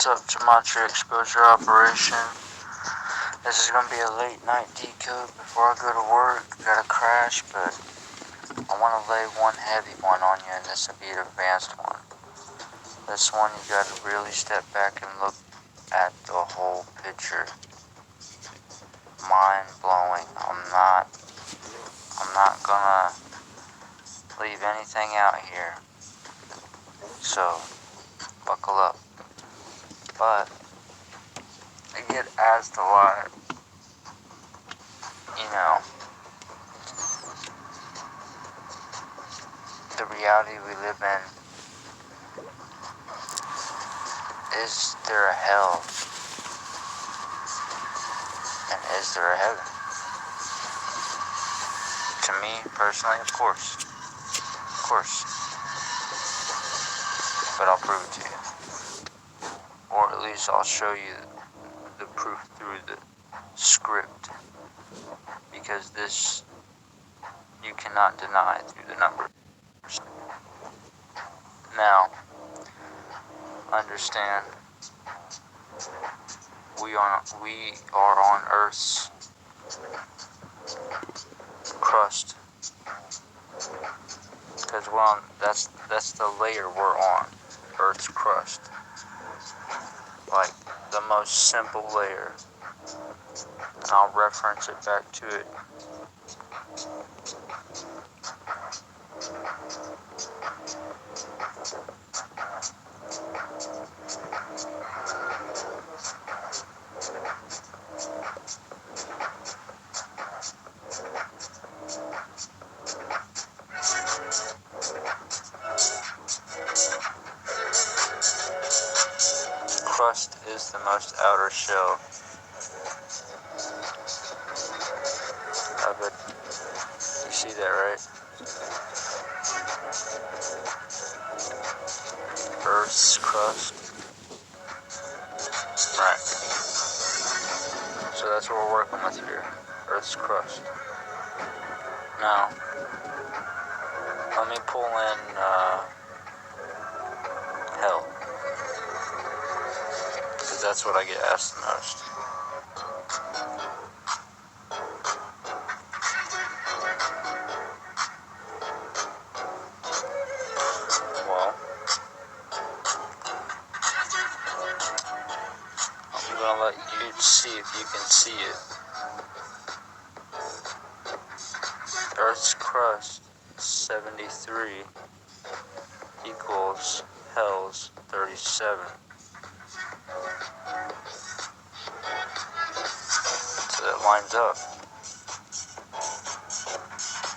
What's up, geometry exposure operation? This is going to be a late night decode before I go to work. Got a crash, but I want to lay one heavy one on you, and this will be an advanced one. This one you got to really step back and look at the whole picture. Mind blowing. I'm not gonna leave anything out here. So buckle up. But I get asked a lot, the reality we live in, is there a hell? And is there a heaven? To me, personally, of course. Of course. But I'll prove it to you. Or at least I'll show you the proof through the script. Because this, you cannot deny through the numbers. Now, understand, we are on Earth's crust. Because that's the layer we're on, Earth's crust. Like the most simple layer. And I'll reference it back to it. Crust is the most outer shell of it. You see that, right? Earth's crust. Right. So that's what we're working with here. Earth's crust. Now, let me pull in hell. Because that's what I get asked the most. Well, I'm going to let you see if you can see it. Earth's crust, 73, equals hell's 37. So that lines up.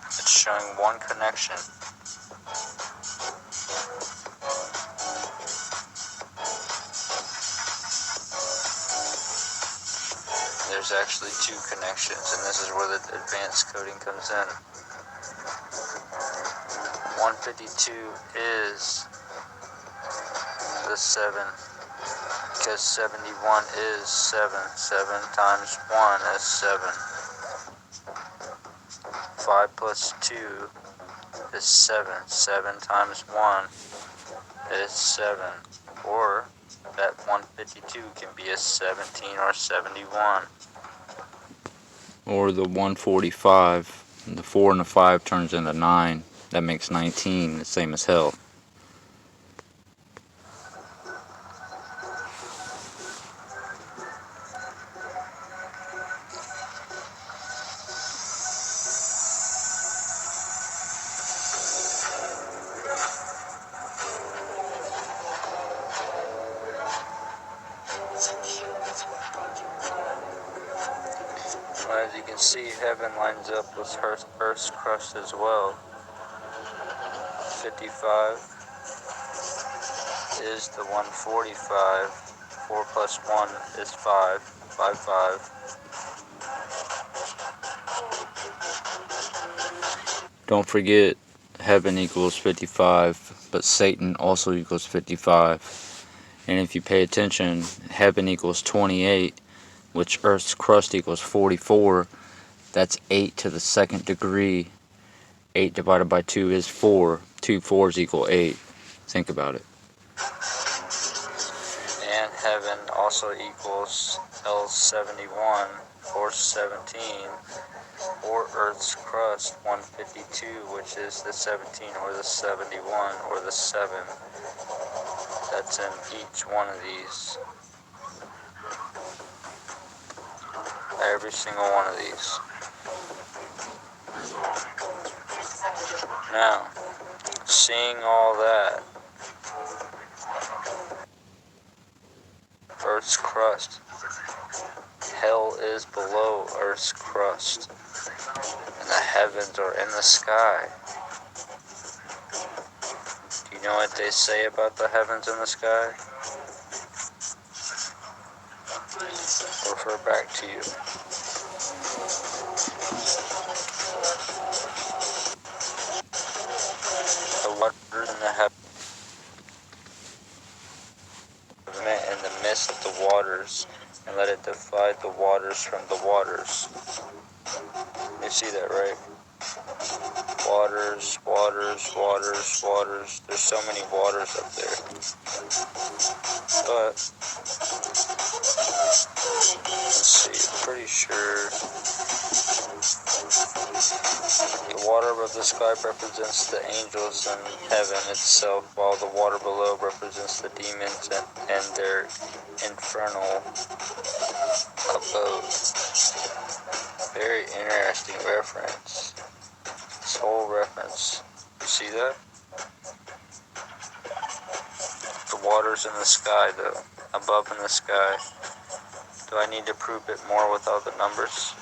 It's showing one connection. There's actually two connections, and this is where the advanced coding comes in. 152 is the 7, because 71 is 7. 7 times 1 is 7. 5 plus 2 is 7. 7 times 1 is 7. Or that 152 can be a 17 or 71. Or the 145, the 4 and the 5 turns into 9. That makes 19, the same as hell. As you can see, heaven lines up with Earth's crust as well. 55 is the 145. 4 plus 1 is 5. 5, 5. Don't forget, heaven equals 55, but Satan also equals 55. And if you pay attention, heaven equals 28, which Earth's crust equals 44. That's 8 to the second degree. 8 divided by 2 is 4. 2 4s equal 8. Think about it. And heaven heaven also equals L71 or 17, or Earth's crust 152, which is the 17 or the 71 or the 7 that's in each one of these. Every single one of these. Now, seeing all that, Earth's crust, hell is below Earth's crust, and the heavens are in the sky. Do you know what they say about the heavens and the sky? Refer back to you. The waters in the heavens in the midst of the waters, and let it divide the waters from the waters. You see that, right? Waters, waters, waters, waters. There's so many waters up there. But, let's see, I'm pretty sure the water above the sky represents the angels and heaven itself, while the water below represents the demons and their infernal abode. Very interesting reference. This whole reference. You see that? The waters in the sky, though. Above in the sky. Do I need to prove it more with all the numbers?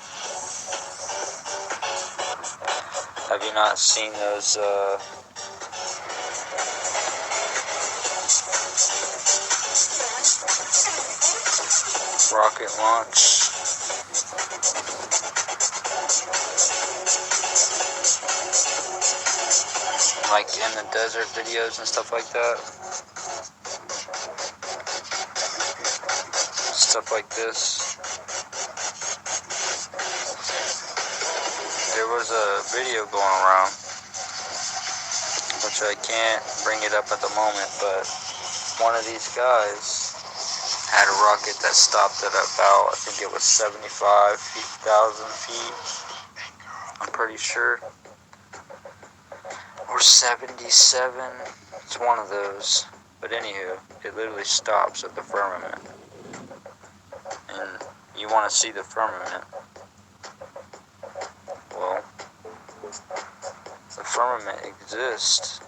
Have you not seen those, rocket launch? Like in the desert videos and stuff like that? Stuff like this. There was a video going around, which I can't bring it up at the moment, but one of these guys had a rocket that stopped at about, I think it was 75,000 feet, I'm pretty sure, or 77, it's one of those, but anywho, it literally stops at the firmament, and you want to see the firmament. Well, the firmament exists.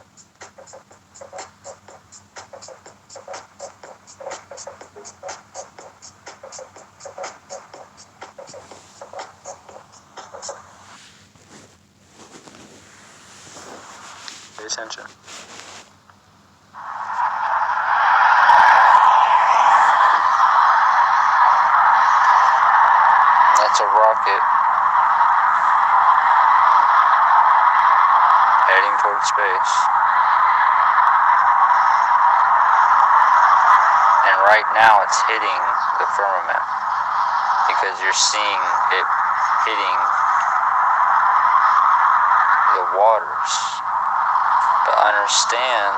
Pay attention. That's a rocket heading towards space. And right now it's hitting the firmament because you're seeing it hitting the waters. But understand,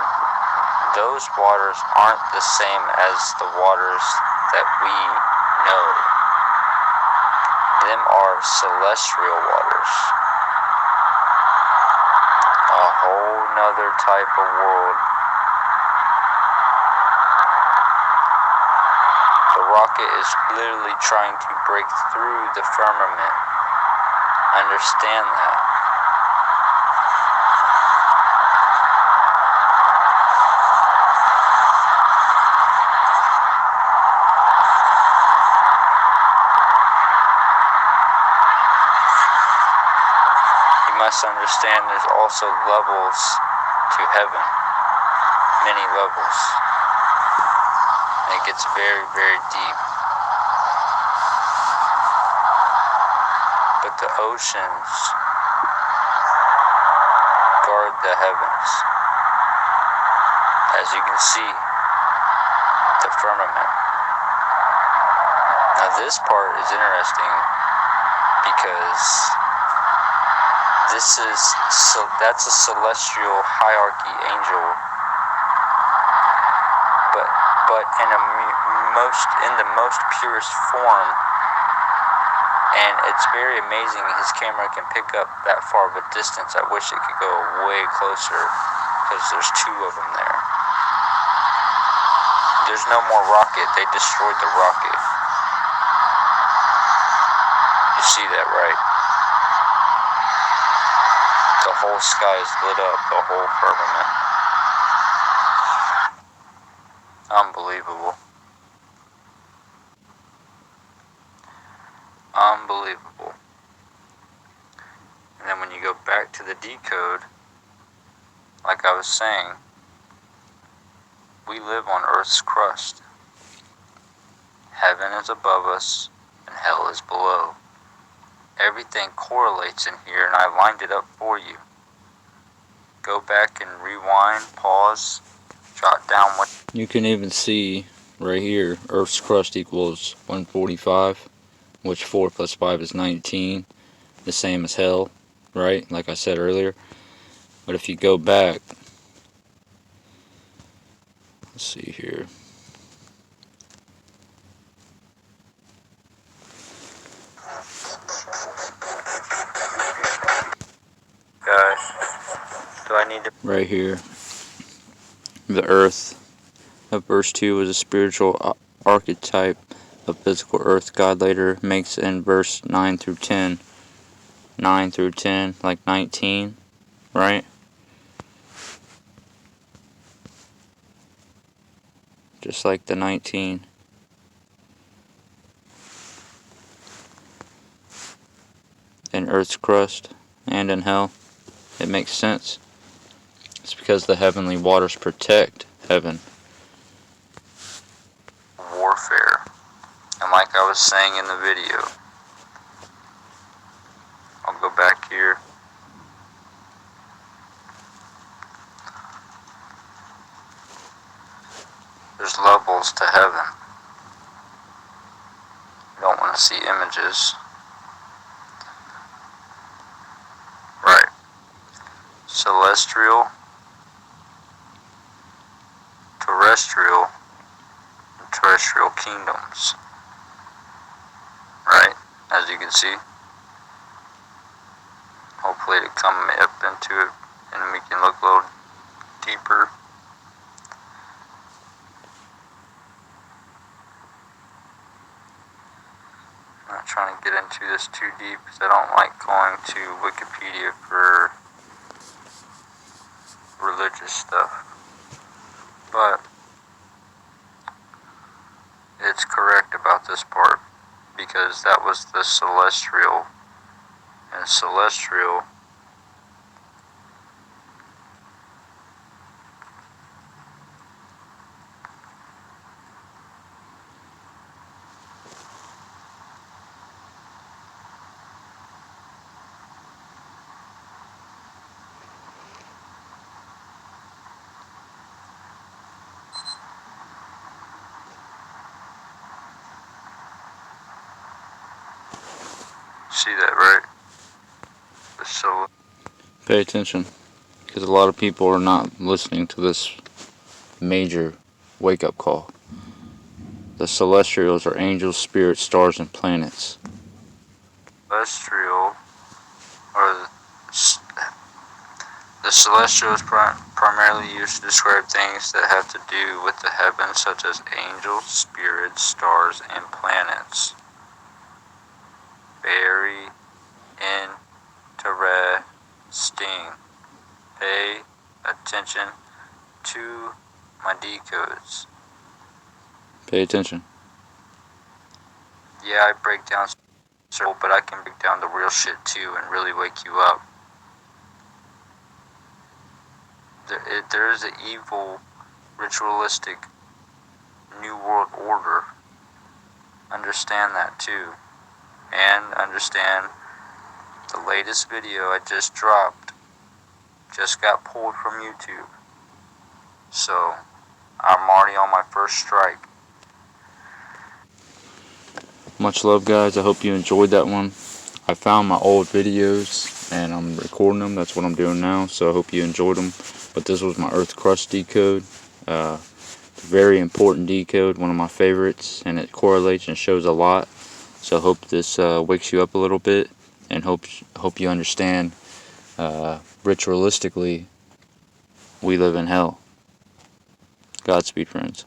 those waters aren't the same as the waters that we know. Them are celestial waters. A whole nother type of world. The rocket is literally trying to break through the firmament. Understand that. You must understand there's also levels to heaven. Many levels. And it gets very, very deep. But the oceans guard the heavens. As you can see, the firmament. Now this part is interesting because that's a celestial hierarchy angel, but in a the most purest form. And it's very amazing his camera can pick up that far of a distance. I wish it could go way closer because there's two of them there. There's no more rocket. They destroyed the rocket. You see that, right? The whole sky is lit up, the whole firmament. Unbelievable. Unbelievable. And then when you go back to the decode, like I was saying, we live on Earth's crust. Heaven is above us, and hell is below. Everything correlates in here, and I lined it up for you. Go back and rewind, pause, jot down what... You can even see right here, Earth's crust equals 145, which 4 plus 5 is 19, the same as hell, right? Like I said earlier. But if you go back, let's see here. Guys, do I need to... Right here. The earth of verse 2 is a spiritual archetype of physical earth. God later makes in verse 9 through 10. 9 through 10, like 19, right? Just like the 19. In Earth's crust and in hell. It makes sense. It's because the heavenly waters protect heaven. Warfare. And like I was saying in the video, I'll go back here. There's levels to heaven. You don't want to see images. Right. Celestial, terrestrial, and terrestrial kingdoms. Right, as you can see. Hopefully to come up into it and we can look a little deeper. I'm not trying to get into this too deep because I don't like going to Wikipedia for religious stuff, but it's correct about this part because that was the celestial, and celestial see that, right? So pay attention, because a lot of people are not listening to this major wake-up call. The celestials are angels, spirits, stars, and planets. Celestial, or the celestial is primarily used to describe things that have to do with the heavens, such as angels, spirits, stars, and planets. Very interesting. Pay attention to my decodes. Pay attention. Yeah, I break down circle, but I can break down the real shit too and really wake you up. There is an evil, ritualistic New World Order. Understand that too. And understand the latest video I just dropped just got pulled from YouTube. So, I'm already on my first strike. Much love, guys. I hope you enjoyed that one. I found my old videos and I'm recording them. That's what I'm doing now. So I hope you enjoyed them. But this was my Earth Crust decode. Very important decode, one of my favorites, and it correlates and shows a lot. So hope this wakes you up a little bit, and hope you understand ritualistically we live in hell. Godspeed, friends.